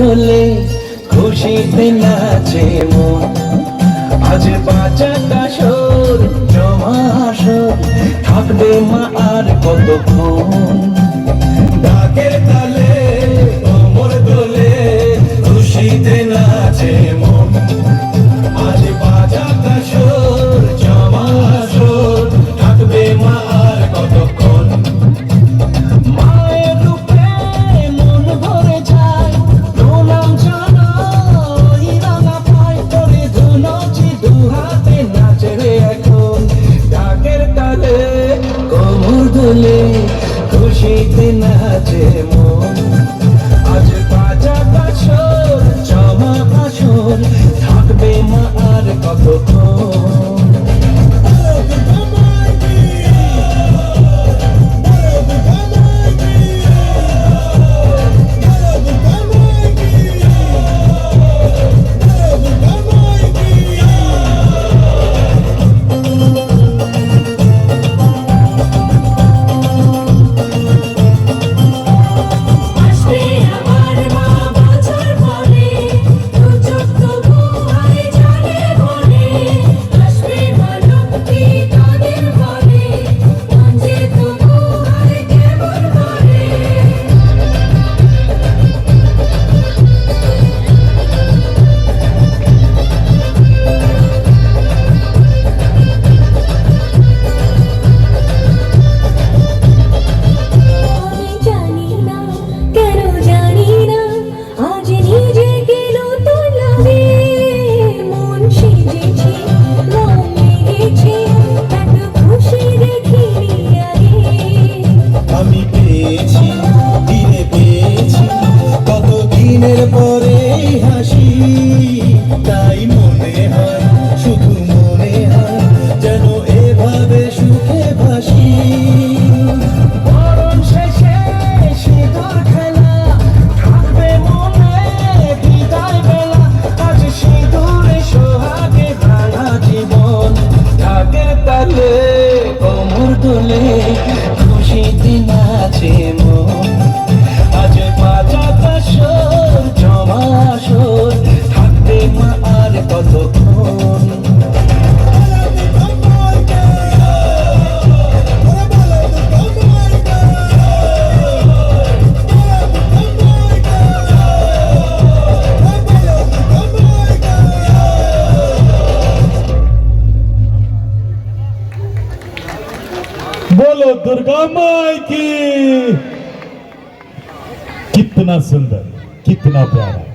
দোলে খুশিতে নাচে মন, আজ বাজাটা সুর জমা আসর, থাকবে মা আর কতক্ষণ। ঢাকের তালে কোমর দোলে খুশিতে নাচে মন, আজ বাজাটা সুর জমা আসর, থাকবে মা আর কতক্ষণ। মায়ের রূপে মন ভরে যায়, প্রণাম জানাই রাঙা পায়ে পড়ে ধুনুচি দু হাতে নাচে রে এখন। ঢাকের তালে কোমর দোলে খুশিতে নাচে মন, আজ বাজাটা সুর জমা আসর, থাকবে মা আর কতক্ষণ। পরে হাসি তাই মনে হয়, শুধু মনে হয় যেন এভাবে সুখে ভাসি। বরণ শেষে সিঁদুর খেলা থাকবে মনে বিদায় বেলা, আজ সিঁদুরে সোহাগে ভাঙা জীবন। ঢাকের তালে কোমর দোলে খুশিতে নাচে মন, আজ বাজাটা সুর জমা আসর, থাকবে মা আর কতক্ষণ। बोलो दुर्गा माई की। कितना सुंदर, कितना प्यारा।